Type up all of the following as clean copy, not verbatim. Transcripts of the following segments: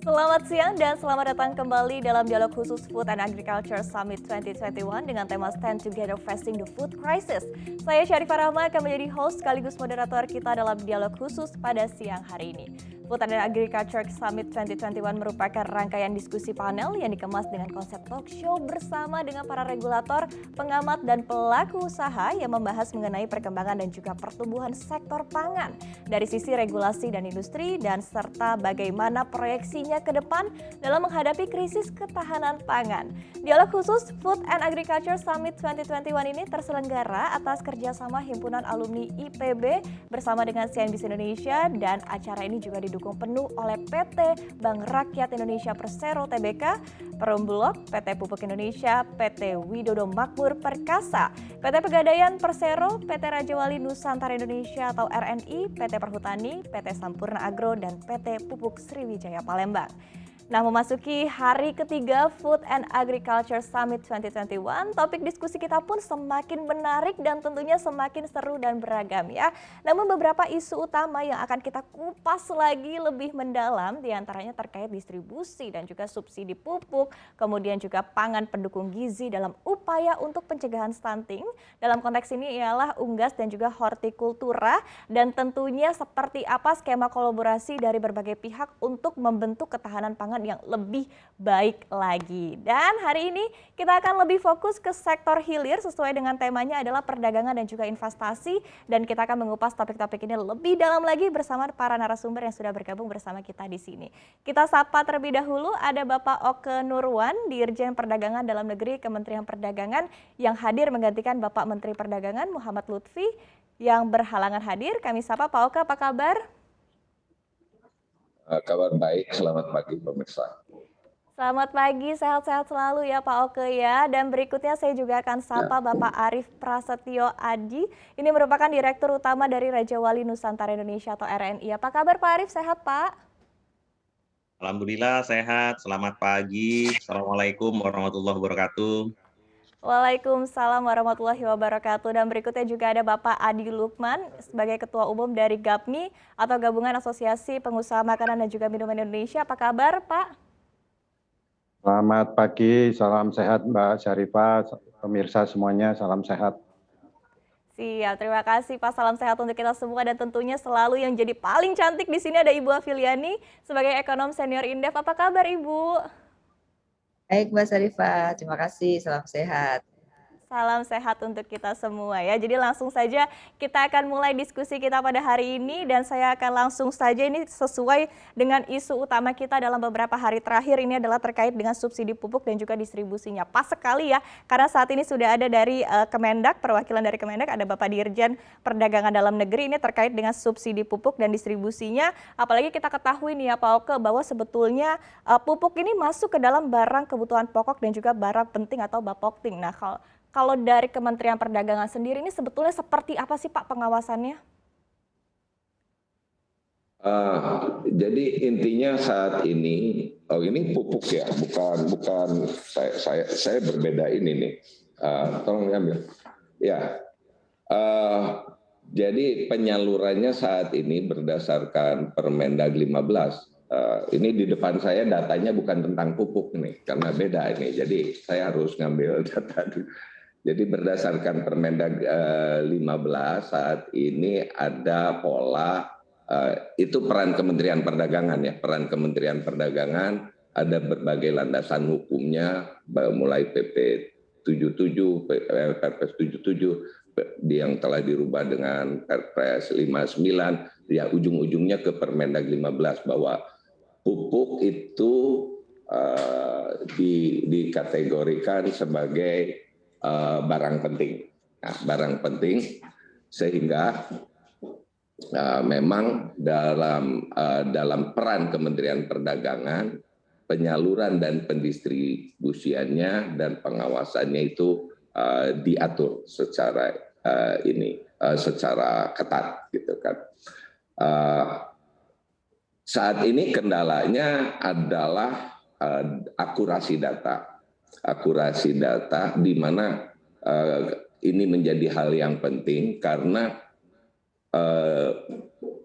Selamat siang dan selamat datang kembali dalam dialog khusus Food and Agriculture Summit 2021 dengan tema Stand Together Facing the Food Crisis. Saya Syarifah Rahma akan menjadi host sekaligus moderator kita dalam dialog khusus pada siang hari ini. Food and Agriculture Summit 2021 merupakan rangkaian diskusi panel yang dikemas dengan konsep talk show bersama dengan para regulator, pengamat, dan pelaku usaha yang membahas mengenai perkembangan dan juga pertumbuhan sektor pangan dari sisi regulasi dan industri dan serta bagaimana proyeksinya ke depan dalam menghadapi krisis ketahanan pangan. Dialog khusus Food and Agriculture Summit 2021 ini terselenggara atas kerjasama Himpunan Alumni IPB bersama dengan CNBC Indonesia, dan acara ini juga didukung penuh oleh PT Bank Rakyat Indonesia Persero Tbk, Perum Bulog, PT Pupuk Indonesia, PT Widodo Makmur Perkasa, PT Pegadaian Persero, PT Raja Wali Nusantara Indonesia atau RNI, PT Perhutani, PT Sampurna Agro, dan PT Pupuk Sriwijaya Palembang. Nah, memasuki hari ketiga Food and Agriculture Summit 2021, topik diskusi kita pun semakin menarik dan tentunya semakin seru dan beragam ya. Namun beberapa isu utama yang akan kita kupas lagi lebih mendalam diantaranya terkait distribusi dan juga subsidi pupuk, kemudian juga pangan pendukung gizi dalam upaya untuk pencegahan stunting. Dalam konteks ini ialah unggas dan juga hortikultura, dan tentunya seperti apa skema kolaborasi dari berbagai pihak untuk membentuk ketahanan pangan yang lebih baik lagi. Dan hari ini kita akan lebih fokus ke sektor hilir sesuai dengan temanya adalah perdagangan dan juga investasi, dan kita akan mengupas topik-topik ini lebih dalam lagi bersama para narasumber yang sudah bergabung bersama kita di sini. Kita sapa terlebih dahulu ada Bapak Oke Nurwan, Dirjen Perdagangan Dalam Negeri Kementerian Perdagangan yang hadir menggantikan Bapak Menteri Perdagangan Muhammad Lutfi yang berhalangan hadir. Kami sapa Pak Oke, apa kabar? Kabar baik, selamat pagi pemirsa. Selamat pagi, sehat-sehat selalu ya Pak Oke ya. Dan berikutnya saya juga akan sapa Bapak Arief Prasetyo Adi. Ini merupakan Direktur Utama dari Raja Wali Nusantara Indonesia atau RNI. Apa kabar Pak Arief, sehat Pak? Alhamdulillah sehat, selamat pagi. Assalamualaikum warahmatullahi wabarakatuh. Waalaikumsalam warahmatullahi wabarakatuh. Dan berikutnya juga ada Bapak Adi Lukman sebagai Ketua Umum dari GAPMI atau Gabungan Asosiasi Pengusaha Makanan dan juga Minuman Indonesia. Apa kabar Pak? Selamat pagi, salam sehat Mbak Syarifah, pemirsa semuanya, salam sehat. Siap, terima kasih Pak. Salam sehat untuk kita semua, dan tentunya selalu yang jadi paling cantik di sini ada Ibu Afiliani sebagai ekonom senior Indef. Apa kabar Ibu? Baik Mbak Syarifah, terima kasih, salam sehat. Salam sehat untuk kita semua ya. Jadi langsung saja kita akan mulai diskusi kita pada hari ini, dan saya akan langsung saja ini sesuai dengan isu utama kita dalam beberapa hari terakhir ini adalah terkait dengan subsidi pupuk dan juga distribusinya. Pas sekali ya, karena saat ini sudah ada dari Kemendak, perwakilan dari Kemendak ada Bapak Dirjen Perdagangan Dalam Negeri ini terkait dengan subsidi pupuk dan distribusinya. Apalagi kita ketahui nih ya Pak Oke bahwa sebetulnya pupuk ini masuk ke dalam barang kebutuhan pokok dan juga barang penting atau bapokting. Nah, kalau dari Kementerian Perdagangan sendiri ini sebetulnya seperti apa sih Pak pengawasannya? Jadi intinya saat ini, ini pupuk ya, bukan saya berbeda ini nih. Tolong ambil. Ya, jadi penyalurannya saat ini berdasarkan Permendag 15. Ini di depan saya datanya bukan tentang pupuk nih, karena beda ini. Jadi saya harus ngambil data dulu. Jadi berdasarkan Permendag 15 saat ini ada pola, itu peran Kementerian Perdagangan ya, peran Kementerian Perdagangan ada berbagai landasan hukumnya, mulai PP 77, Perpres 77 yang telah dirubah dengan Perpres 59, ya ujung-ujungnya ke Permendag 15 bahwa pupuk itu dikategorikan sebagai barang penting. Nah, barang penting sehingga memang dalam peran Kementerian Perdagangan penyaluran dan pendistribusiannya dan pengawasannya itu diatur secara secara ketat gitu kan. Saat ini kendalanya adalah akurasi data di mana ini menjadi hal yang penting karena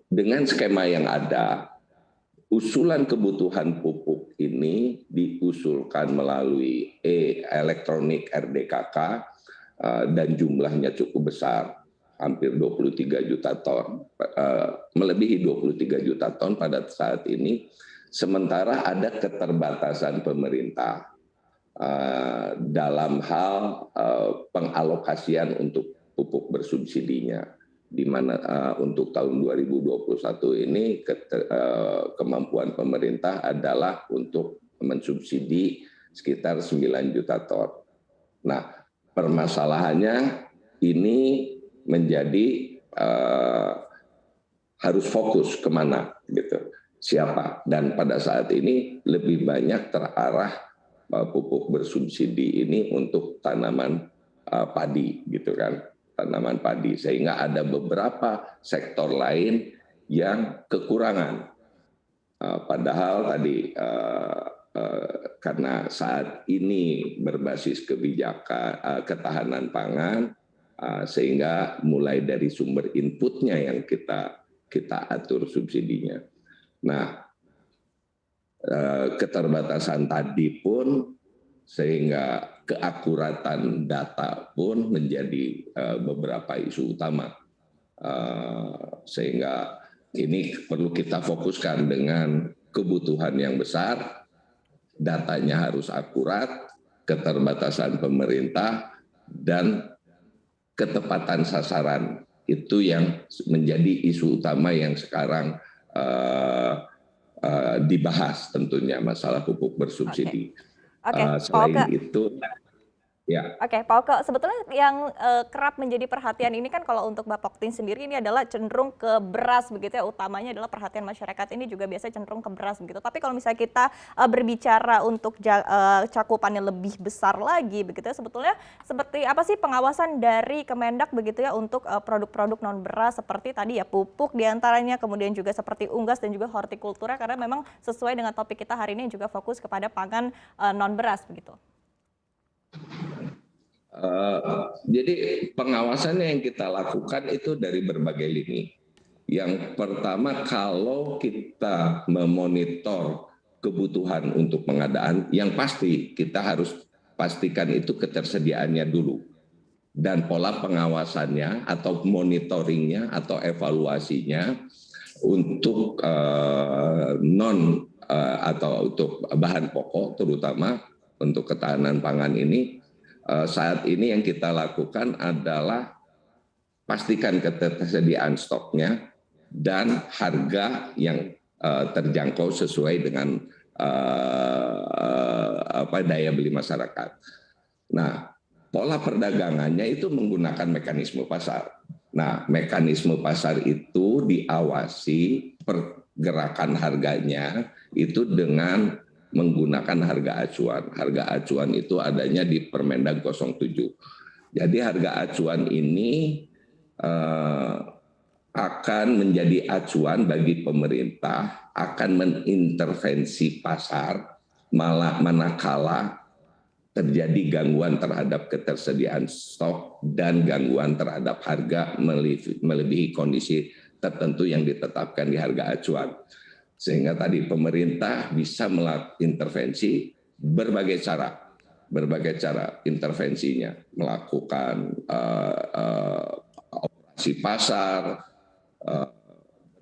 dengan skema yang ada usulan kebutuhan pupuk ini diusulkan melalui elektronik RDKK dan jumlahnya cukup besar, hampir 23 juta ton, melebihi 23 juta ton pada saat ini, sementara ada keterbatasan pemerintah dalam hal pengalokasian untuk pupuk bersubsidinya, di mana untuk tahun 2021 ini kemampuan pemerintah adalah untuk mensubsidi sekitar 9 juta ton. Nah, permasalahannya ini menjadi harus fokus kemana gitu, siapa, dan pada saat ini lebih banyak terarah pupuk bersubsidi ini untuk tanaman padi gitu kan, tanaman padi, sehingga ada beberapa sektor lain yang kekurangan. Padahal tadi karena saat ini berbasis kebijakan ketahanan pangan, sehingga mulai dari sumber inputnya yang kita atur subsidinya. Nah, keterbatasan tadi pun sehingga keakuratan data pun menjadi beberapa isu utama, sehingga ini perlu kita fokuskan dengan kebutuhan yang besar, datanya harus akurat, keterbatasan pemerintah, dan ketepatan sasaran. Itu yang menjadi isu utama yang sekarang dibahas tentunya, masalah pupuk bersubsidi. Selain itu, ya. Oke, Pak Oke, sebetulnya yang kerap menjadi perhatian ini kan kalau untuk Bapoktin sendiri ini adalah cenderung ke beras begitu ya, utamanya adalah perhatian masyarakat ini juga biasanya cenderung ke beras begitu. Tapi kalau misalnya kita berbicara untuk cakupannya lebih besar lagi begitu ya, sebetulnya seperti apa sih pengawasan dari Kemendak begitu ya untuk produk-produk non beras seperti tadi ya pupuk diantaranya, kemudian juga seperti unggas dan juga hortikultura, karena memang sesuai dengan topik kita hari ini juga fokus kepada pangan non beras begitu. Jadi pengawasannya yang kita lakukan itu dari berbagai lini. Yang pertama, kalau kita memonitor kebutuhan untuk pengadaan, yang pasti kita harus pastikan itu ketersediaannya dulu. Dan pola pengawasannya atau monitoringnya atau evaluasinya untuk atau untuk bahan pokok, terutama untuk ketahanan pangan ini, saat ini yang kita lakukan adalah pastikan ketersediaan stoknya dan harga yang terjangkau sesuai dengan daya beli masyarakat. Nah, pola perdagangannya itu menggunakan mekanisme pasar. Nah, mekanisme pasar itu diawasi pergerakan harganya itu dengan menggunakan harga acuan. Harga acuan itu adanya di Permendag 07. Jadi harga acuan ini akan menjadi acuan bagi pemerintah, akan mengintervensi pasar manakala terjadi gangguan terhadap ketersediaan stok dan gangguan terhadap harga melebihi kondisi tertentu yang ditetapkan di harga acuan. Sehingga tadi pemerintah bisa melakukan intervensi berbagai cara intervensinya, melakukan operasi pasar,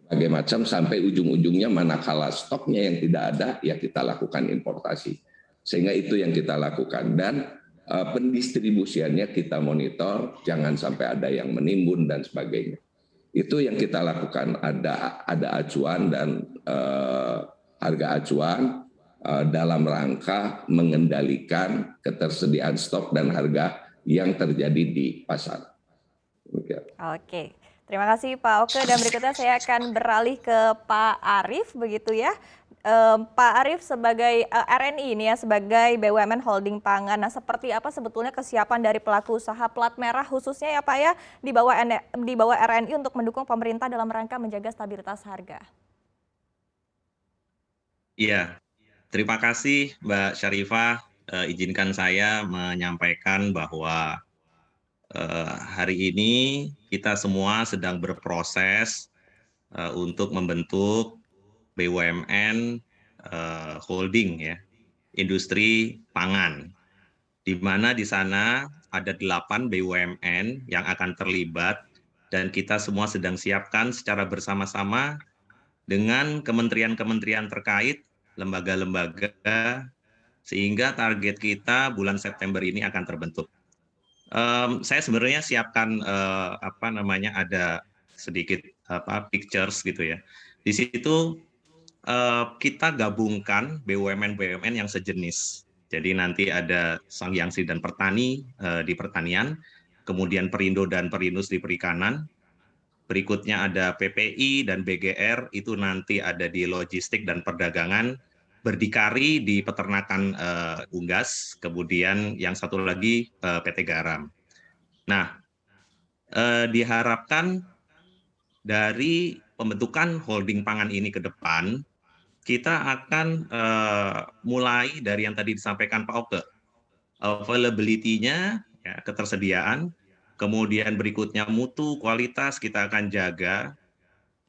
berbagai macam, sampai ujung-ujungnya manakala stoknya yang tidak ada, ya kita lakukan importasi. Sehingga itu yang kita lakukan, dan pendistribusiannya kita monitor, jangan sampai ada yang menimbun dan sebagainya. Itu yang kita lakukan, ada acuan dan harga acuan dalam rangka mengendalikan ketersediaan stok dan harga yang terjadi di pasar. Oke, terima kasih Pak Oke, dan berikutnya saya akan beralih ke Pak Arief begitu ya. Pak Arief sebagai RNI ini ya, sebagai BUMN Holding Pangan. Nah, seperti apa sebetulnya kesiapan dari pelaku usaha plat merah khususnya ya Pak ya di bawah RNI untuk mendukung pemerintah dalam rangka menjaga stabilitas harga? Iya, terima kasih Mbak Syarifah. Izinkan saya menyampaikan bahwa hari ini kita semua sedang berproses untuk membentuk BUMN holding ya, industri pangan, di mana di sana ada 8 BUMN yang akan terlibat dan kita semua sedang siapkan secara bersama-sama dengan kementerian-kementerian terkait, lembaga-lembaga, sehingga target kita bulan September ini akan terbentuk. Saya sebenarnya siapkan ada sedikit pictures gitu ya. Di situ kita gabungkan BUMN-BUMN yang sejenis. Jadi nanti ada Sangyangsi dan Pertani di pertanian, kemudian Perindo dan Perindustri Perikanan, berikutnya ada PPI dan BGR, itu nanti ada di logistik dan perdagangan, Berdikari di peternakan unggas, kemudian yang satu lagi PT Garam. Nah, diharapkan dari pembentukan holding pangan ini ke depan, kita akan mulai dari yang tadi disampaikan Pak Oke, availability-nya, ya, ketersediaan, kemudian berikutnya mutu, kualitas kita akan jaga,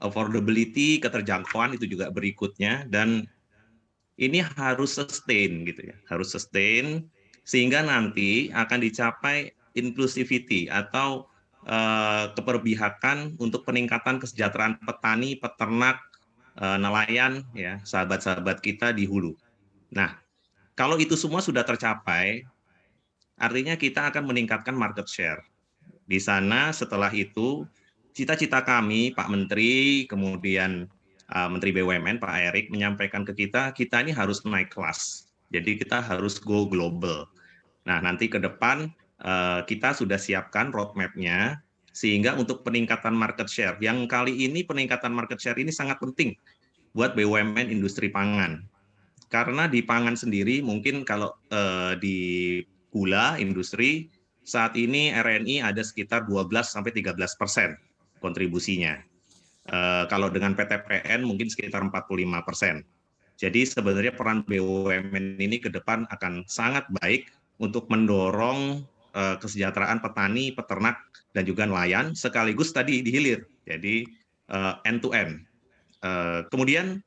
affordability, keterjangkauan itu juga berikutnya, dan ini harus sustain gitu ya, harus sustain sehingga nanti akan dicapai inclusivity atau keberpihakan untuk peningkatan kesejahteraan petani, peternak, nelayan, ya, sahabat-sahabat kita di hulu. Nah, kalau itu semua sudah tercapai, artinya kita akan meningkatkan market share. Di sana setelah itu, cita-cita kami, Pak Menteri, kemudian Menteri BUMN, Pak Erik, menyampaikan ke kita ini harus naik kelas. Jadi kita harus go global. Nah, nanti ke depan kita sudah siapkan roadmap-nya, sehingga untuk peningkatan market share, yang kali ini peningkatan market share ini sangat penting buat BUMN industri pangan. Karena di pangan sendiri mungkin kalau di gula industri, saat ini RNI ada sekitar 12-13% kontribusinya. Kalau dengan PTPN mungkin sekitar 45%. Jadi sebenarnya peran BUMN ini ke depan akan sangat baik untuk mendorong kesejahteraan petani, peternak, dan juga nelayan, sekaligus tadi dihilir. Jadi end-to-end. Kemudian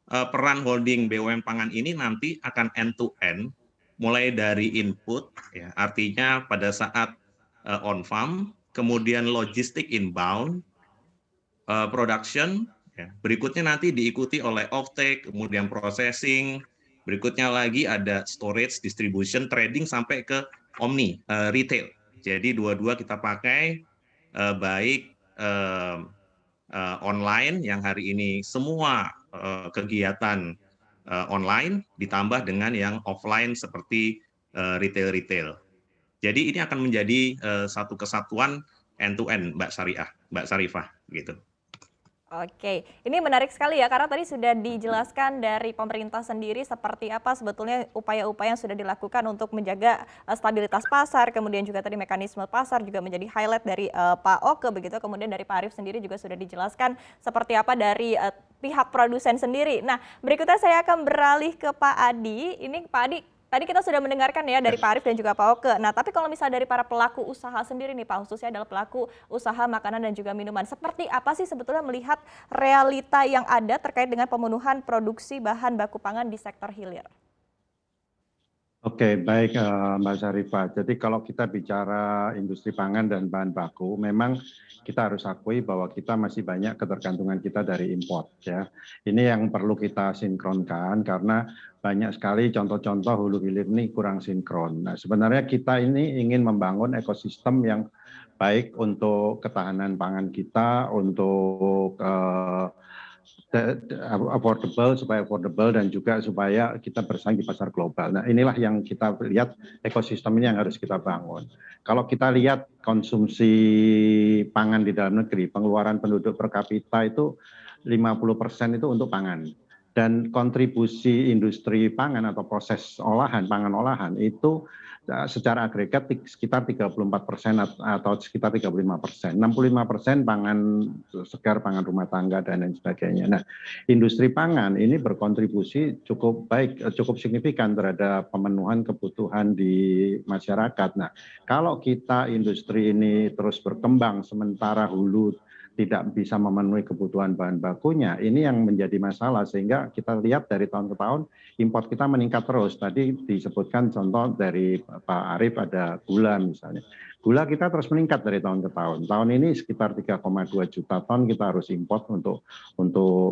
peran holding BUMN pangan ini nanti akan end-to-end, mulai dari input, ya, artinya pada saat on-farm, kemudian logistik inbound, production, ya, berikutnya nanti diikuti oleh off-take, kemudian processing, berikutnya lagi ada storage, distribution, trading, sampai ke omni, retail. Jadi dua-dua kita pakai, baik online yang hari ini semua kegiatan online, ditambah dengan yang offline seperti retail-retail. Jadi ini akan menjadi satu kesatuan end-to-end, Mbak Sarifah, gitu. Oke, ini menarik sekali ya, karena tadi sudah dijelaskan dari pemerintah sendiri seperti apa sebetulnya upaya-upaya yang sudah dilakukan untuk menjaga stabilitas pasar, kemudian juga tadi mekanisme pasar juga menjadi highlight dari Pak Oke begitu, kemudian dari Pak Arief sendiri juga sudah dijelaskan seperti apa dari pihak produsen sendiri. Nah, berikutnya saya akan beralih ke Pak Adi. Ini Pak Adi, tadi kita sudah mendengarkan ya dari Pak Arief dan juga Pak Oke. Nah, tapi kalau misalnya dari para pelaku usaha sendiri nih Pak, khususnya adalah pelaku usaha makanan dan juga minuman, seperti apa sih sebetulnya melihat realita yang ada terkait dengan pemenuhan produksi bahan baku pangan di sektor hilir? Oke, baik Mbak Sarifah. Jadi kalau kita bicara industri pangan dan bahan baku, memang kita harus akui bahwa kita masih banyak ketergantungan kita dari import, ya. Ini yang perlu kita sinkronkan karena banyak sekali contoh-contoh hulu hilir ini kurang sinkron. Nah, sebenarnya kita ini ingin membangun ekosistem yang baik untuk ketahanan pangan kita, untuk affordable, supaya affordable dan juga supaya kita bersaing di pasar global. Nah, inilah yang kita lihat ekosistem ini yang harus kita bangun. Kalau kita lihat konsumsi pangan di dalam negeri, pengeluaran penduduk per kapita itu 50% itu untuk pangan. Dan kontribusi industri pangan atau proses olahan, pangan olahan itu secara agregat sekitar 34% atau sekitar 35%. 65% pangan segar, pangan rumah tangga, dan lain sebagainya. Nah, industri pangan ini berkontribusi cukup baik, cukup signifikan terhadap pemenuhan kebutuhan di masyarakat. Nah, kalau kita industri ini terus berkembang sementara hulu tidak bisa memenuhi kebutuhan bahan bakunya, ini yang menjadi masalah sehingga kita lihat dari tahun ke tahun impor kita meningkat terus. Tadi disebutkan contoh dari Pak Arief ada gula misalnya. Gula kita terus meningkat dari tahun ke tahun. Tahun ini sekitar 3,2 juta ton kita harus import untuk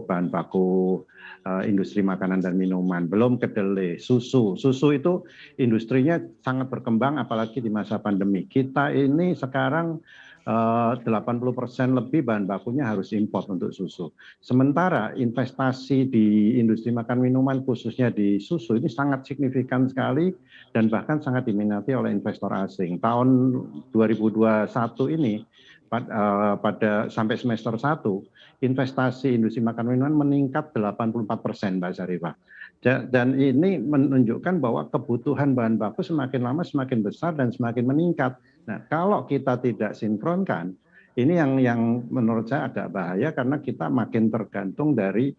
bahan baku industri makanan dan minuman. Belum kedelai, susu. Susu itu industrinya sangat berkembang apalagi di masa pandemi. Kita ini sekarang 80% lebih bahan bakunya harus import untuk susu. Sementara investasi di industri makan minuman khususnya di susu ini sangat signifikan sekali dan bahkan sangat diminati oleh investor asing. Tahun 2021 ini pada sampai semester 1 investasi industri makan minuman meningkat 84%, Mbak Syarifah. Dan ini menunjukkan bahwa kebutuhan bahan baku semakin lama semakin besar dan semakin meningkat. Nah, kalau kita tidak sinkronkan, ini yang menurut saya agak bahaya karena kita makin tergantung dari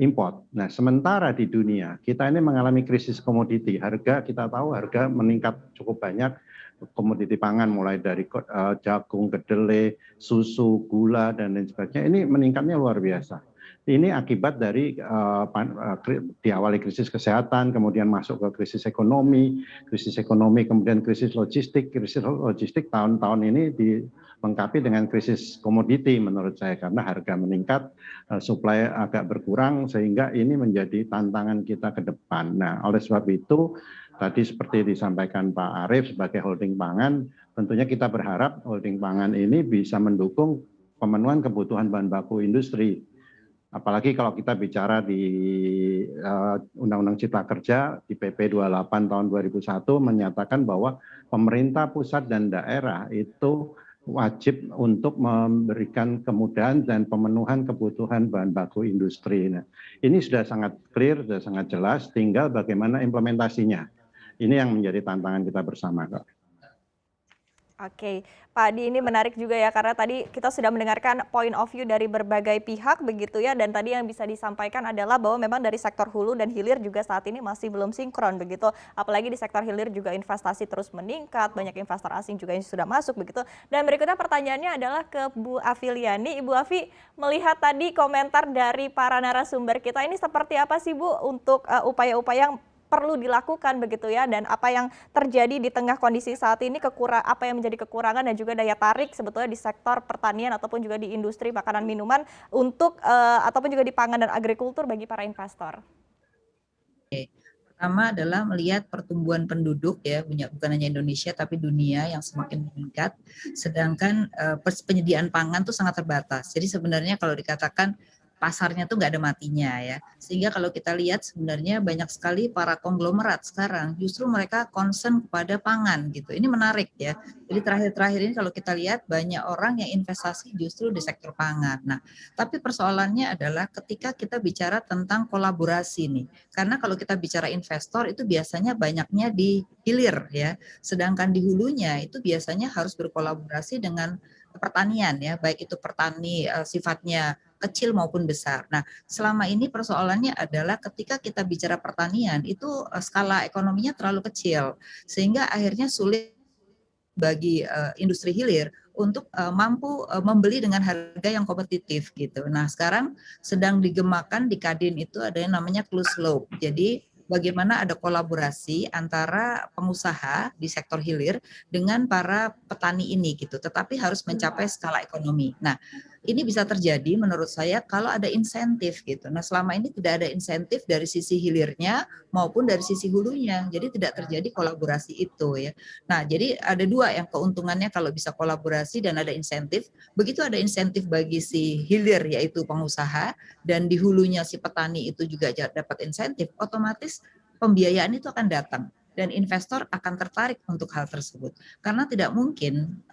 import. Nah, sementara di dunia kita ini mengalami krisis komoditi. Harga kita tahu harga meningkat cukup banyak, komoditi pangan mulai dari jagung, kedelai, susu, gula dan lain sebagainya. Ini meningkatnya luar biasa. Ini akibat dari diawali krisis kesehatan, kemudian masuk ke krisis ekonomi, kemudian krisis logistik tahun-tahun ini dilengkapi dengan krisis komoditi menurut saya karena harga meningkat, supply agak berkurang sehingga ini menjadi tantangan kita ke depan. Nah, oleh sebab itu tadi seperti disampaikan Pak Arief sebagai holding pangan, tentunya kita berharap holding pangan ini bisa mendukung pemenuhan kebutuhan bahan baku industri. Apalagi kalau kita bicara di Undang-Undang Cipta Kerja di PP 28 tahun 2001 menyatakan bahwa pemerintah pusat dan daerah itu wajib untuk memberikan kemudahan dan pemenuhan kebutuhan bahan baku industri. Nah, ini sudah sangat clear, sudah sangat jelas, tinggal bagaimana implementasinya. Ini yang menjadi tantangan kita bersama, Kak. Oke, Pak Adi, ini menarik juga ya karena tadi kita sudah mendengarkan point of view dari berbagai pihak begitu ya, dan tadi yang bisa disampaikan adalah bahwa memang dari sektor hulu dan hilir juga saat ini masih belum sinkron begitu, apalagi di sektor hilir juga investasi terus meningkat, banyak investor asing juga yang sudah masuk begitu. Dan berikutnya pertanyaannya adalah ke Bu Afiliani. Ibu Afi, melihat tadi komentar dari para narasumber kita ini seperti apa sih Bu untuk upaya-upaya yang perlu dilakukan begitu ya, dan apa yang terjadi di tengah kondisi saat ini, apa yang menjadi kekurangan dan juga daya tarik sebetulnya di sektor pertanian ataupun juga di industri makanan minuman untuk ataupun juga di pangan dan agrikultur bagi para investor. Oke. Pertama adalah melihat pertumbuhan penduduk ya, bukan hanya Indonesia tapi dunia yang semakin meningkat, sedangkan penyediaan pangan tuh sangat terbatas. Jadi sebenarnya kalau dikatakan pasarnya tuh nggak ada matinya ya. Sehingga kalau kita lihat sebenarnya banyak sekali para konglomerat sekarang justru mereka concern kepada pangan gitu. Ini menarik ya. Jadi terakhir-terakhir ini kalau kita lihat banyak orang yang investasi justru di sektor pangan. Nah, tapi persoalannya adalah ketika kita bicara tentang kolaborasi nih. Karena kalau kita bicara investor itu biasanya banyaknya di hilir ya. Sedangkan di hulunya itu biasanya harus berkolaborasi dengan pertanian ya, baik itu petani sifatnya kecil maupun besar. Nah, selama ini persoalannya adalah ketika kita bicara pertanian itu skala ekonominya terlalu kecil sehingga akhirnya sulit bagi industri hilir untuk mampu membeli dengan harga yang kompetitif gitu. Nah, sekarang sedang digemakan di Kadin itu ada yang namanya closed loop. Jadi bagaimana ada kolaborasi antara pengusaha di sektor hilir dengan para petani ini gitu, tetapi harus mencapai skala ekonomi. Nah, ini bisa terjadi menurut saya kalau ada insentif gitu. Nah, selama ini tidak ada insentif dari sisi hilirnya maupun dari sisi hulunya. Jadi tidak terjadi kolaborasi itu ya. Nah, jadi ada dua yang keuntungannya kalau bisa kolaborasi dan ada insentif. Begitu ada insentif bagi si hilir yaitu pengusaha dan di hulunya si petani itu juga dapat insentif, otomatis pembiayaan itu akan datang dan investor akan tertarik untuk hal tersebut. Karena tidak mungkin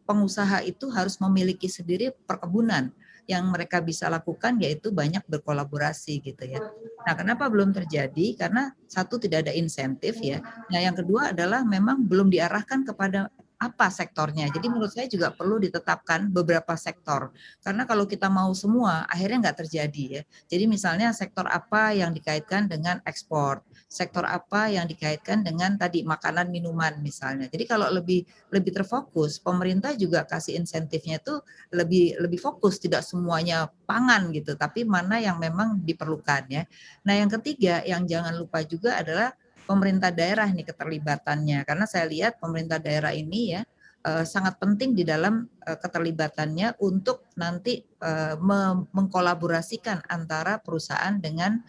pengusaha itu harus memiliki sendiri perkebunan. Yang mereka bisa lakukan yaitu banyak berkolaborasi gitu ya. Nah, kenapa belum terjadi? Karena satu tidak ada insentif ya. Nah, yang kedua adalah memang belum diarahkan kepada apa sektornya. Jadi menurut saya juga perlu ditetapkan beberapa sektor. Karena kalau kita mau semua, akhirnya nggak terjadi ya. Jadi misalnya sektor apa yang dikaitkan dengan ekspor, sektor apa yang dikaitkan dengan tadi makanan minuman misalnya. Jadi kalau lebih terfokus, pemerintah juga kasih insentifnya itu lebih fokus, tidak semuanya pangan gitu, tapi mana yang memang diperlukan ya. Nah yang ketiga yang jangan lupa juga adalah pemerintah daerah nih keterlibatannya, karena saya lihat pemerintah daerah ini ya sangat penting di dalam keterlibatannya untuk nanti mengkolaborasikan antara perusahaan dengan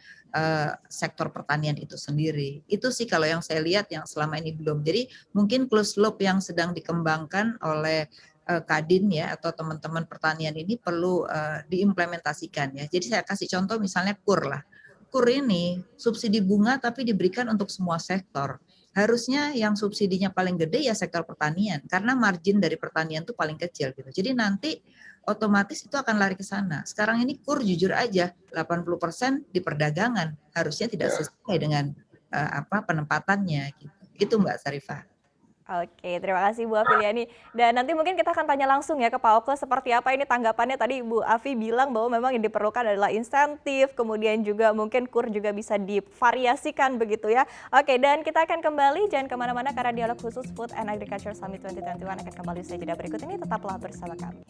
sektor pertanian itu sendiri. Itu sih kalau yang saya lihat yang selama ini belum. Jadi mungkin closed loop yang sedang dikembangkan oleh Kadin ya atau teman-teman pertanian ini perlu diimplementasikan ya. Jadi saya kasih contoh misalnya KUR lah. KUR ini subsidi bunga tapi diberikan untuk semua sektor. Harusnya yang subsidinya paling gede ya sektor pertanian karena margin dari pertanian itu paling kecil gitu. Jadi nanti otomatis itu akan lari ke sana. Sekarang ini KUR jujur aja 80% di perdagangan harusnya tidak sesuai dengan penempatannya gitu. Itu Mbak Sarifah. Oke, terima kasih Bu Afiliani. Dan nanti mungkin kita akan tanya langsung ya ke Pak Oke seperti apa ini tanggapannya. Tadi Bu Afi bilang bahwa memang yang diperlukan adalah insentif, kemudian juga mungkin KUR juga bisa divariasikan begitu ya. Oke, dan kita akan kembali, jangan kemana-mana karena dialog khusus Food and Agriculture Summit 2021 akan kembali usai jeda berikut ini. Tetaplah bersama kami.